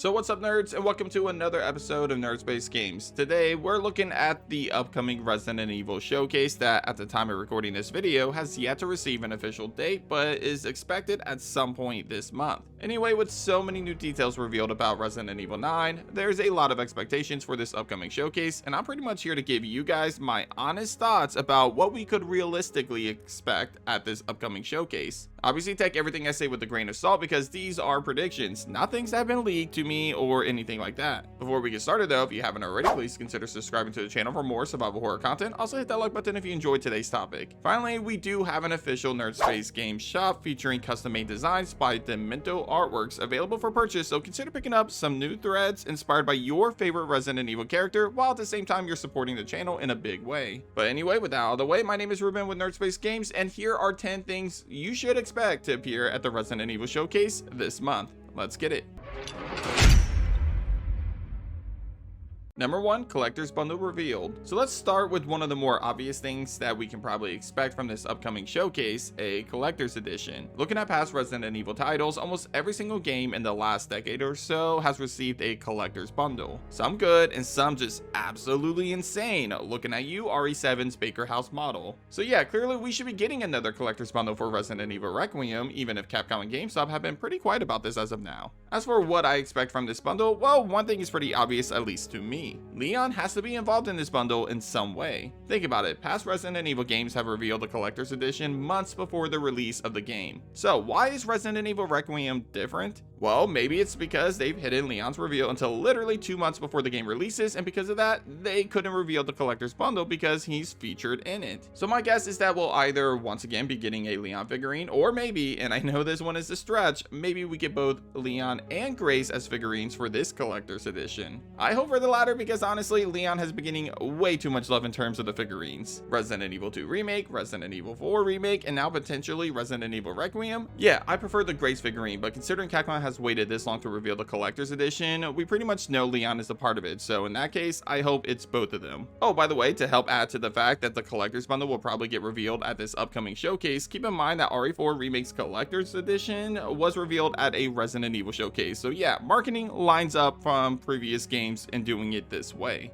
So what's up, nerds, and welcome to another episode of Nerdspace Games. Today we're looking at the upcoming Resident Evil showcase that, at the time of recording this video, has yet to receive an official date but is expected at some point this month. Anyway, with so many new details revealed about Resident Evil 9, there's a lot of expectations for this upcoming showcase, and I'm pretty much here to give you guys my honest thoughts about what we could realistically expect at this upcoming showcase. Obviously, take everything I say with a grain of salt because these are predictions, not things that have been leaked to me or anything like that. Before we get started though, if you haven't already, please consider subscribing to the channel for more survival horror content. Also hit that like button if you enjoyed today's topic. Finally, we do have an official Nerdspace Games shop featuring custom-made designs by Demento Artworks available for purchase, so consider picking up some new threads inspired by your favorite Resident Evil character, while at the same time you're supporting the channel in a big way. But anyway, with that out of the way, my name is Ruben with Nerdspace Games, and here are 10 things you should expect to appear at the Resident Evil showcase this month. Let's get it. Number 1, Collector's Bundle revealed. So let's start with one of the more obvious things that we can probably expect from this upcoming showcase, a Collector's Edition. Looking at past Resident Evil titles, almost every single game in the last decade or so has received a Collector's Bundle. Some good and some just absolutely insane. Looking at you, RE7's Baker House model. So yeah, clearly we should be getting another Collector's Bundle for Resident Evil Requiem, even if Capcom and GameStop have been pretty quiet about this as of now. As for what I expect from this bundle, well, one thing is pretty obvious, at least to me. Leon has to be involved in this bundle in some way. Think about it, past Resident Evil games have revealed a collector's edition months before the release of the game. So why is Resident Evil Requiem different? Well, maybe it's because they've hidden Leon's reveal until literally 2 months before the game releases, and because of that, they couldn't reveal the collector's bundle because he's featured in it. So my guess is that we'll either once again be getting a Leon figurine, or maybe, and I know this one is a stretch, maybe we get both Leon and Grace as figurines for this collector's edition. I hope for the latter because honestly, Leon has been getting way too much love in terms of the figurines. Resident Evil 2 Remake, Resident Evil 4 Remake, and now potentially Resident Evil Requiem. Yeah, I prefer the Grace figurine, but considering Capcom has waited this long to reveal the collector's edition, we pretty much know Leon is a part of it, so in that case, I hope it's both of them. Oh, by the way, to help add to the fact that the collector's bundle will probably get revealed at this upcoming showcase, keep in mind that RE4 Remake's collector's edition was revealed at a Resident Evil showcase, so yeah, marketing lines up from previous games and doing it this way.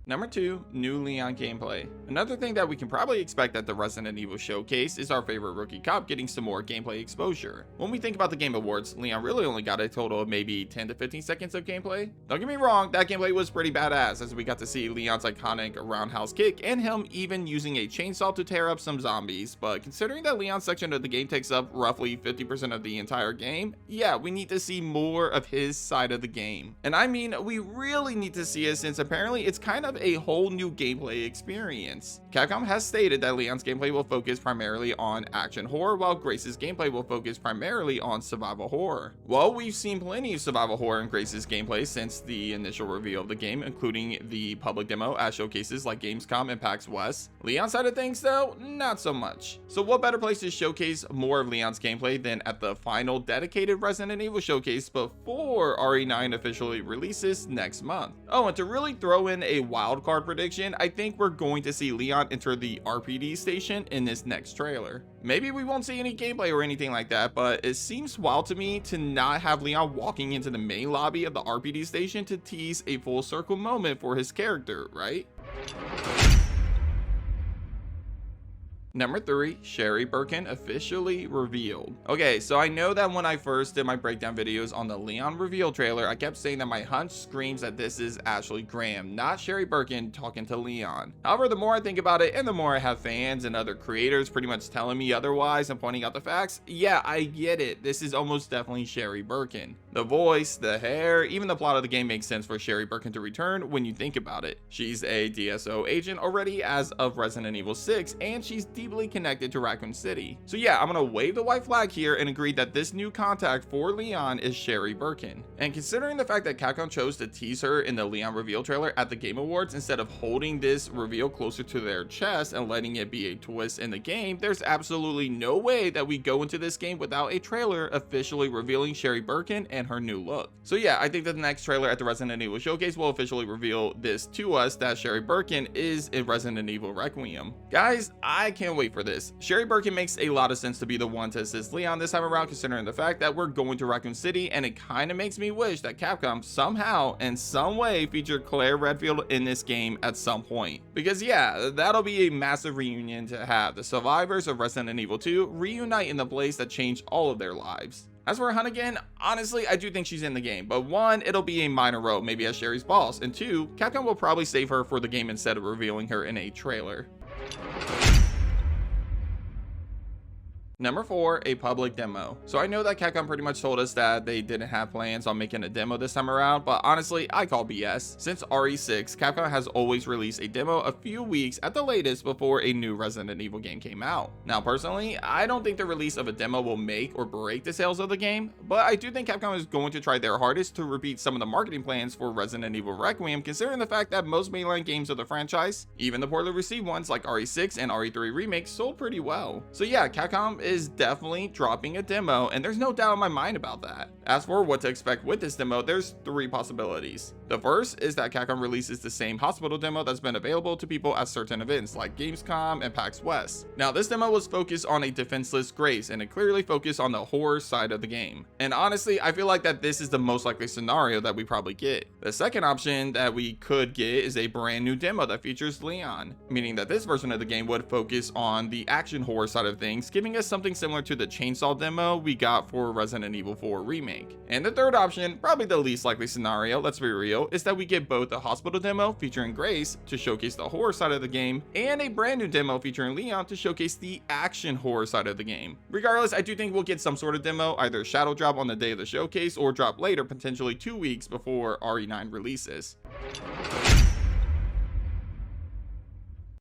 Number 2, new Leon gameplay. Another thing that we can probably expect at the Resident Evil showcase is our favorite rookie cop getting some more gameplay exposure. When we think about the Game Awards, Leon really only got a total of maybe 10 to 15 seconds of gameplay. Don't get me wrong, that gameplay was pretty badass as we got to see Leon's iconic roundhouse kick and him even using a chainsaw to tear up some zombies, but considering that Leon's section of the game takes up roughly 50% of the entire game, yeah, we need to see more of his side of the game. And I mean, we really need to see it since apparently it's kind of a whole new gameplay experience. Capcom has stated that Leon's gameplay will focus primarily on action horror, while Grace's gameplay will focus primarily on survival horror. Well, we've seen plenty of survival horror in Grace's gameplay since the initial reveal of the game, including the public demo at showcases like Gamescom and PAX West. Leon's side of things though, not so much. So what better place to showcase more of Leon's gameplay than at the final dedicated Resident Evil showcase before RE9 officially releases next month. Oh, and to really throw in a wildcard prediction, I think we're going to see Leon enter the RPD station in this next trailer. Maybe we won't see any gameplay or anything like that, but it seems wild to me to not have Leon walking into the main lobby of the RPD station to tease a full circle moment for his character, right? Number 3, Sherry Birkin officially revealed. Okay, so I know that when I first did my breakdown videos on the Leon reveal trailer, I kept saying that my hunch screams that this is Ashley Graham, not Sherry Birkin talking to Leon. However, the more I think about it and the more I have fans and other creators pretty much telling me otherwise and pointing out the facts, yeah, I get it. This is almost definitely Sherry Birkin. The voice, the hair, even the plot of the game makes sense for Sherry Birkin to return when you think about it. She's a DSO agent already as of Resident Evil 6, and she's deeply connected to Raccoon City. So yeah, I'm gonna wave the white flag here and agree that this new contact for Leon is Sherry Birkin. And considering the fact that Capcom chose to tease her in the Leon reveal trailer at the Game Awards instead of holding this reveal closer to their chest and letting it be a twist in the game, there's absolutely no way that we go into this game without a trailer officially revealing Sherry Birkin and her new look. So yeah, I think that the next trailer at the Resident Evil showcase will officially reveal this to us, that Sherry Birkin is in Resident Evil Requiem. Guys, I can't can't wait for this. Sherry Birkin makes a lot of sense to be the one to assist Leon this time around, considering the fact that we're going to Raccoon City, and it kind of makes me wish that Capcom somehow in some way featured Claire Redfield in this game at some point. Because yeah, that'll be a massive reunion to have the survivors of Resident Evil 2 reunite in the place that changed all of their lives. As for Hunnigan, honestly, I do think she's in the game, but one, it'll be a minor role, maybe as Sherry's boss, and two, Capcom will probably save her for the game instead of revealing her in a trailer. Number 4, a public demo. So I know that Capcom pretty much told us that they didn't have plans on making a demo this time around, but honestly, I call BS. Since RE6, Capcom has always released a demo a few weeks at the latest before a new Resident Evil game came out. Now personally, I don't think the release of a demo will make or break the sales of the game, but I do think Capcom is going to try their hardest to repeat some of the marketing plans for Resident Evil Requiem, considering the fact that most mainline games of the franchise, even the poorly received ones like RE6 and RE3 remakes, sold pretty well. So yeah, Capcom is definitely dropping a demo, and there's no doubt in my mind about that. As for what to expect with this demo, there's 3 possibilities. The first is that Capcom releases the same hospital demo that's been available to people at certain events like Gamescom and PAX West. Now this demo was focused on a defenseless Grace, and it clearly focused on the horror side of the game. And honestly, I feel like that this is the most likely scenario that we probably get. The second option that we could get is a brand new demo that features Leon, meaning that this version of the game would focus on the action horror side of things, giving us something similar to the Chainsaw demo we got for Resident Evil 4 Remake. And the third option, probably the least likely scenario, let's be real, is that we get both a hospital demo featuring Grace to showcase the horror side of the game, and a brand new demo featuring Leon to showcase the action horror side of the game. Regardless, I do think we'll get some sort of demo, either shadow drop on the day of the showcase or drop later, potentially 2 weeks before RE9 releases.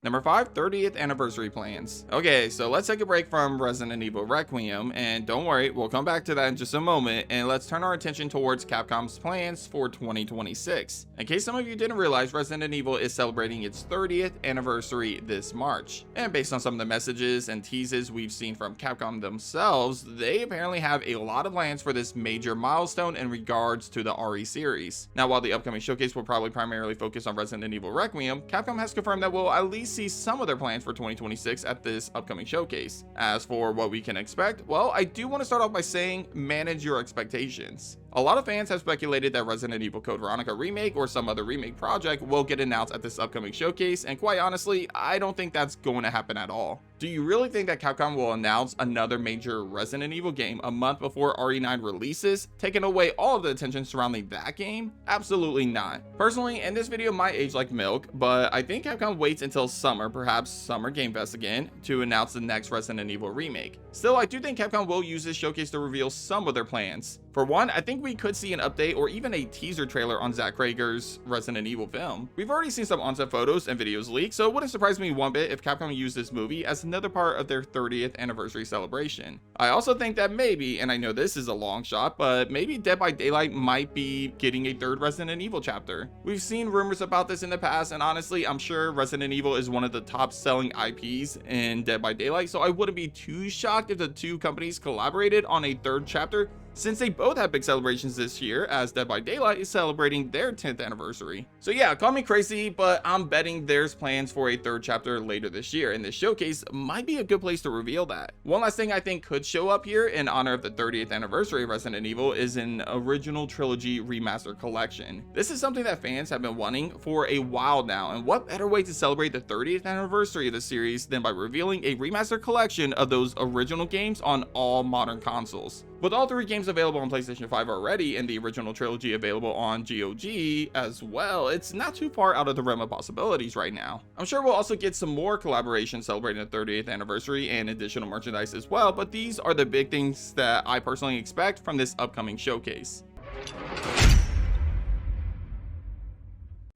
Number 5, 30th anniversary plans. Okay, so let's take a break from Resident Evil Requiem, and don't worry, we'll come back to that in just a moment, and let's turn our attention towards Capcom's plans for 2026. In case some of you didn't realize, Resident Evil is celebrating its 30th anniversary this March, and based on some of the messages and teases we've seen from Capcom themselves, they apparently have a lot of plans for this major milestone in regards to the RE series. Now, while the upcoming showcase will probably primarily focus on Resident Evil Requiem, Capcom has confirmed that we'll at least see some of their plans for 2026 at this upcoming showcase. As for what we can expect, well, I do want to start off by saying manage your expectations. A lot of fans have speculated that Resident Evil Code Veronica Remake or some other remake project will get announced at this upcoming showcase, and quite honestly, I don't think that's going to happen at all. Do you really think that Capcom will announce another major Resident Evil game a month before RE9 releases, taking away all of the attention surrounding that game? Absolutely not. Personally, and this video might age like milk, but I think Capcom waits until summer, perhaps Summer Game Fest again, to announce the next Resident Evil remake. Still, I do think Capcom will use this showcase to reveal some of their plans. For one, I think we could see an update or even a teaser trailer on Zack Krager's Resident Evil film. We've already seen some on-set photos and videos leaked, so it wouldn't surprise me one bit if Capcom used this movie as another part of their 30th anniversary celebration. I also think that maybe, and I know this is a long shot, but maybe Dead by Daylight might be getting a 3rd Resident Evil chapter. We've seen rumors about this in the past, and honestly, I'm sure Resident Evil is one of the top selling IPs in Dead by Daylight, so I wouldn't be too shocked if the two companies collaborated on a 3rd chapter, since they both have big celebrations this year, as Dead by Daylight is celebrating their 10th anniversary. So yeah, call me crazy, but I'm betting there's plans for a 3rd chapter later this year, and this showcase might be a good place to reveal that. One last thing I think could show up here in honor of the 30th anniversary of Resident Evil is an original trilogy remaster collection. This is something that fans have been wanting for a while now, and what better way to celebrate the 30th anniversary of the series than by revealing a remaster collection of those original games on all modern consoles. With all 3 games available on PlayStation 5 already, and the original trilogy available on GOG as well, it's not too far out of the realm of possibilities right now. I'm sure we'll also get some more collaborations celebrating the 30th anniversary and additional merchandise as well, but these are the big things that I personally expect from this upcoming showcase.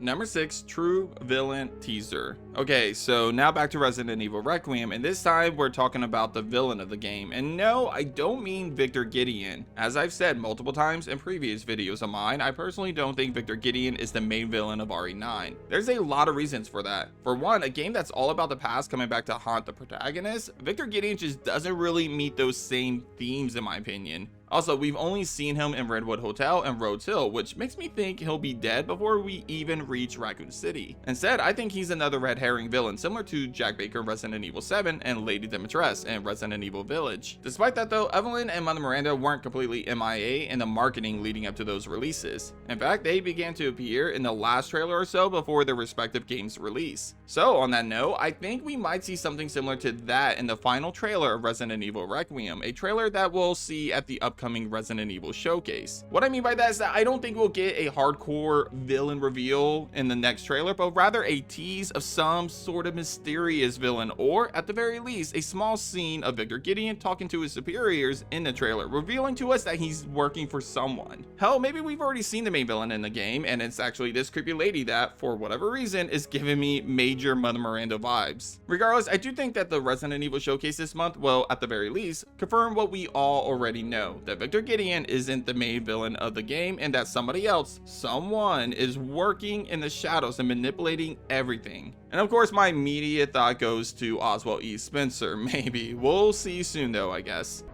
Number 6, True Villain Teaser. Okay, so now back to Resident Evil Requiem, and this time we're talking about the villain of the game. And no, I don't mean Victor Gideon. As I've said multiple times in previous videos of mine, I personally don't think Victor Gideon is the main villain of RE9. There's a lot of reasons for that. For one, a game that's all about the past coming back to haunt the protagonist, Victor Gideon just doesn't really meet those same themes in my opinion. Also, we've only seen him in Redwood Hotel and Rhodes Hill, which makes me think he'll be dead before we even reach Raccoon City. Instead, I think he's another red herring villain similar to Jack Baker in Resident Evil 7 and Lady Dimitrescu in Resident Evil Village. Despite that though, Evelyn and Mother Miranda weren't completely MIA in the marketing leading up to those releases. In fact, they began to appear in the last trailer or so before their respective games release. So on that note, I think we might see something similar to that in the final trailer of Resident Evil Requiem, a trailer that we'll see at the upcoming Resident Evil showcase. What I mean by that is that I don't think we'll get a hardcore villain reveal in the next trailer, but rather a tease of some sort of mysterious villain, or at the very least a small scene of Victor Gideon talking to his superiors in the trailer, revealing to us that he's working for someone. Hell, maybe we've already seen the main villain in the game and it's actually this creepy lady that, for whatever reason, is giving me major Mother Miranda vibes. Regardless, I do think that the Resident Evil showcase this month will, at the very least, confirm what we all already know, that Victor Gideon isn't the main villain of the game and that somebody else, someone, is working in the shadows and manipulating everything. And of course, my immediate thought goes to Oswald E. Spencer. Maybe. We'll see soon though, I guess.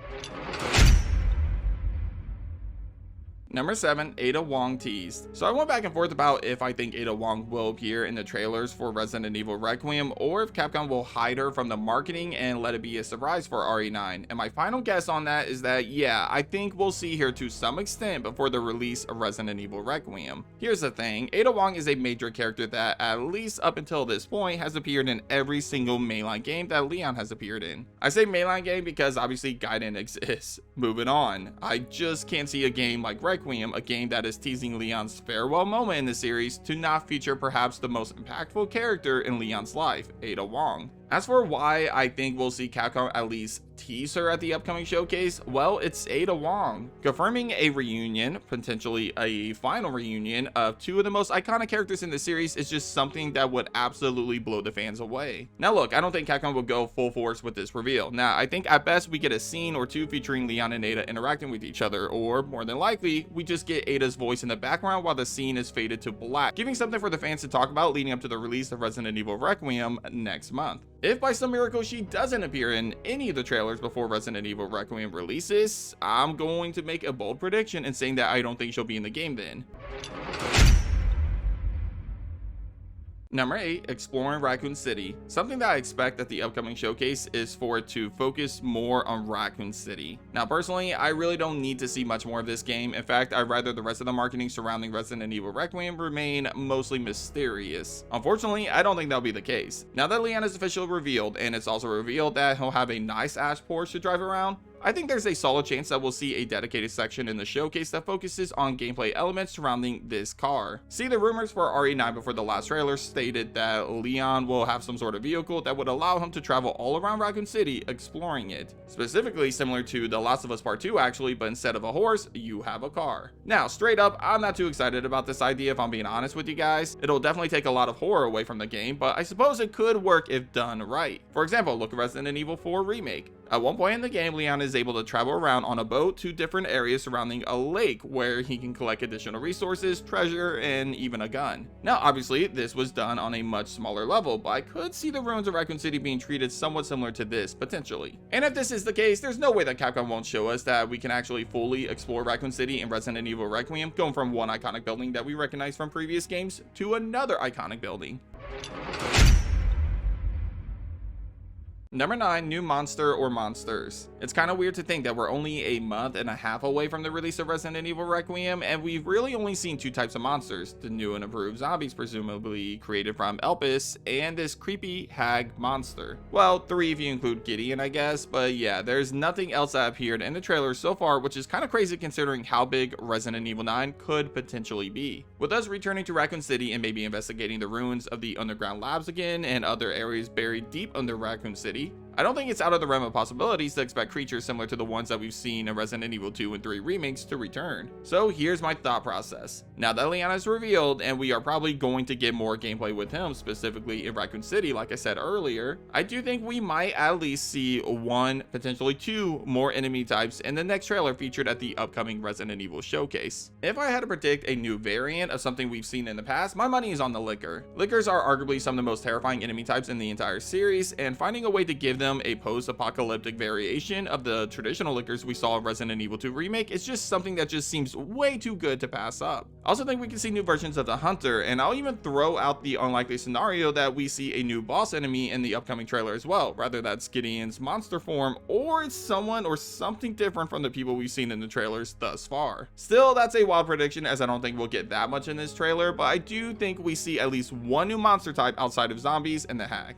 Number 7, Ada Wong Teased. So I went back and forth about if I think Ada Wong will appear in the trailers for Resident Evil Requiem or if Capcom will hide her from the marketing and let it be a surprise for RE9. And my final guess on that is that yeah, I think we'll see her to some extent before the release of Resident Evil Requiem. Here's the thing, Ada Wong is a major character that, at least up until this point, has appeared in every single mainline game that Leon has appeared in. I say mainline game because obviously Gaiden exists. Moving on, I just can't see a game like Requiem, a game that is teasing Leon's farewell moment in the series, to not feature perhaps the most impactful character in Leon's life, Ada Wong. As for why I think we'll see Capcom at least tease her at the upcoming showcase, well, it's Ada Wong. Confirming a reunion, potentially a final reunion, of two of the most iconic characters in the series is just something that would absolutely blow the fans away. Now look, I don't think Capcom will go full force with this reveal. Now, I think at best we get a scene or two featuring Leon and Ada interacting with each other, or more than likely, we just get Ada's voice in the background while the scene is faded to black, giving something for the fans to talk about leading up to the release of Resident Evil Requiem next month. If by some miracle she doesn't appear in any of the trailers before Resident Evil Requiem releases, I'm going to make a bold prediction in saying that I don't think she'll be in the game then. Number 8, exploring Raccoon City. Something that I expect at the upcoming showcase is for it to focus more on Raccoon City. Now personally, I really don't need to see much more of this game. In fact, I'd rather the rest of the marketing surrounding Resident Evil Requiem remain mostly mysterious. Unfortunately, I don't think that'll be the case. Now that Leon is officially revealed, and it's also revealed that he'll have a nice ass Porsche to drive around, I think there's a solid chance that we'll see a dedicated section in the showcase that focuses on gameplay elements surrounding this car. See, the rumors for RE9 before the last trailer stated that Leon will have some sort of vehicle that would allow him to travel all around Raccoon City exploring it. Specifically similar to The Last of Us Part 2 actually, but instead of a horse, you have a car. Now, straight up, I'm not too excited about this idea if I'm being honest with you guys. It'll definitely take a lot of horror away from the game, but I suppose it could work if done right. For example, look at Resident Evil 4 Remake. At one point in the game, Leon is able to travel around on a boat to different areas surrounding a lake where he can collect additional resources, treasure, and even a gun. Now, obviously, this was done on a much smaller level, but I could see the ruins of Raccoon City being treated somewhat similar to this, potentially. And if this is the case, there's no way that Capcom won't show us that we can actually fully explore Raccoon City in Resident Evil Requiem, going from one iconic building that we recognize from previous games to another iconic building. Number 9, new monster or monsters. It's kind of weird to think that we're only a month and a half away from the release of Resident Evil Requiem, and we've really only seen two types of monsters: the new and improved zombies presumably created from Elpis, and this creepy hag monster. Well, 3 if you include Gideon, I guess, but yeah, there's nothing else that appeared in the trailer so far, which is kind of crazy considering how big Resident Evil 9 could potentially be. With us returning to Raccoon City and maybe investigating the ruins of the underground labs again and other areas buried deep under Raccoon City, I don't think it's out of the realm of possibilities to expect creatures similar to the ones that we've seen in Resident Evil 2 and 3 remakes to return. So here's my thought process. Now that Leon is revealed, and we are probably going to get more gameplay with him, specifically in Raccoon City like I said earlier, I do think we might at least see 1, potentially 2 more enemy types in the next trailer featured at the upcoming Resident Evil showcase. If I had to predict a new variant of something we've seen in the past, my money is on the Licker. Lickers are arguably some of the most terrifying enemy types in the entire series, and finding a way to give them them a post-apocalyptic variation of the traditional lickers we saw in Resident Evil 2 Remake is just something that just seems way too good to pass up. I also think we can see new versions of the Hunter, and I'll even throw out the unlikely scenario that we see a new boss enemy in the upcoming trailer as well, whether that's Gideon's monster form or it's someone or something different from the people we've seen in the trailers thus far. Still, that's a wild prediction as I don't think we'll get that much in this trailer, but I do think we see at least one new monster type outside of zombies and the Hack.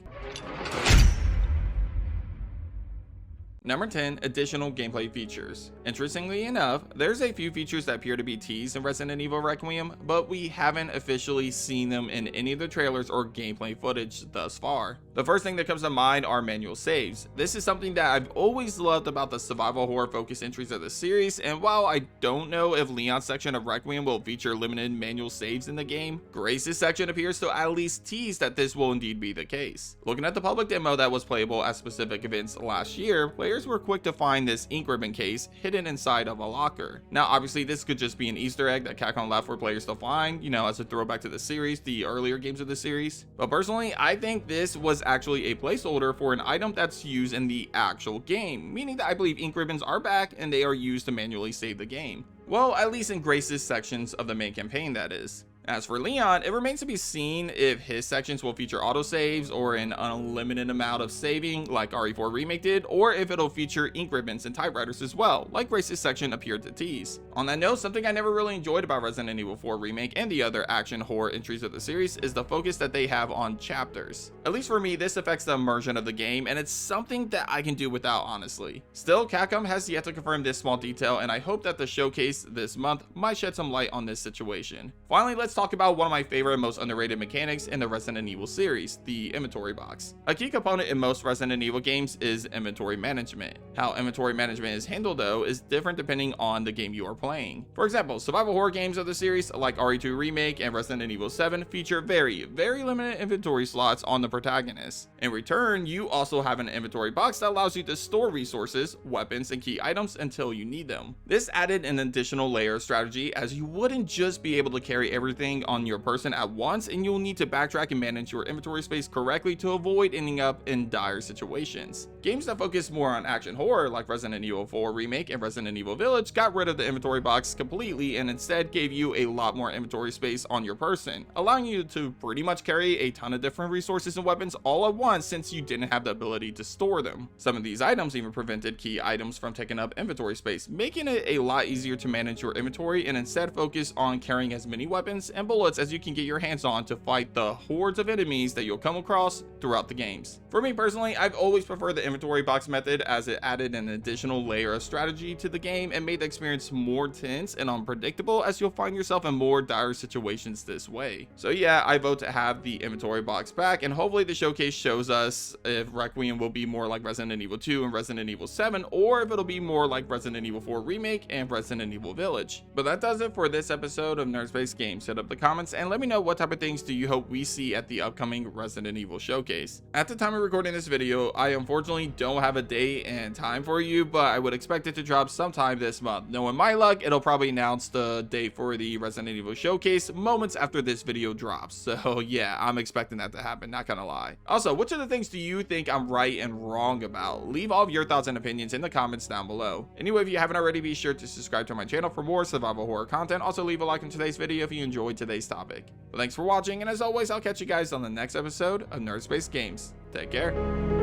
Number 10, additional gameplay features. Interestingly enough, there's a few features that appear to be teased in Resident Evil Requiem, but we haven't officially seen them in any of the trailers or gameplay footage thus far. The first thing that comes to mind are manual saves. This is something that I've always loved about the survival horror focused entries of the series, and while I don't know if Leon's section of Requiem will feature limited manual saves in the game, Grace's section appears to at least tease that this will indeed be the case. Looking at the public demo that was playable at specific events last year, players were quick to find this ink ribbon case hidden inside of a locker. Now obviously this could just be an Easter egg that Capcom left for players to find, you know, as a throwback to the series, the earlier games of the series. But personally, I think this was actually a placeholder for an item that's used in the actual game, meaning that I believe ink ribbons are back and they are used to manually save the game. Well, at least in Grace's sections of the main campaign, that is. As for Leon, it remains to be seen if his sections will feature autosaves or an unlimited amount of saving like RE4 Remake did, or if it'll feature ink ribbons and typewriters as well, like Grace's section appeared to tease. On that note, something I never really enjoyed about Resident Evil 4 Remake and the other action horror entries of the series is the focus that they have on chapters. At least for me, this affects the immersion of the game, and it's something that I can do without, honestly. Still, Capcom has yet to confirm this small detail, and I hope that the showcase this month might shed some light on this situation. Finally, let's talk about one of my favorite and most underrated mechanics in the Resident Evil series, the inventory box. A key component in most Resident Evil games is inventory management. How inventory management is handled though is different depending on the game you are playing. For example, survival horror games of the series like RE2 Remake and Resident Evil 7 feature very limited inventory slots on the protagonist. In return, you also have an inventory box that allows you to store resources, weapons, and key items until you need them. This added an additional layer of strategy as you wouldn't just be able to carry everything on your person at once, and you'll need to backtrack and manage your inventory space correctly to avoid ending up in dire situations. Games that focus more on action horror like Resident Evil 4 Remake and Resident Evil Village got rid of the inventory box completely and instead gave you a lot more inventory space on your person, allowing you to pretty much carry a ton of different resources and weapons all at once since you didn't have the ability to store them. Some of these items even prevented key items from taking up inventory space, making it a lot easier to manage your inventory and instead focus on carrying as many weapons and bullets as you can get your hands on to fight the hordes of enemies that you'll come across throughout the games. For me personally, I've always preferred the inventory box method as it added an additional layer of strategy to the game and made the experience more tense and unpredictable as you'll find yourself in more dire situations this way. So yeah, I vote to have the inventory box back, and hopefully the showcase shows us if Requiem will be more like Resident Evil 2 and Resident Evil 7, or if it'll be more like Resident Evil 4 Remake and Resident Evil Village. But that does it for this episode of Nerdspace Games. Hit up the comments and let me know what type of things do you hope we see at the upcoming Resident Evil showcase. At the time of recording this video, I unfortunately don't have a date and time for you, but I would expect it to drop sometime this month. Knowing my luck, it'll probably announce the date for the Resident Evil showcase moments after this video drops. So yeah, I'm expecting that to happen, not gonna lie. Also, which of the things do you think I'm right and wrong about? Leave all of your thoughts and opinions in the comments down below. Anyway, if you haven't already, be sure to subscribe to my channel for more survival horror content. Also leave a like on today's video if you enjoyed today's topic. But thanks for watching, and as always, I'll catch you guys on the next episode of Nerdspace Games. Take care.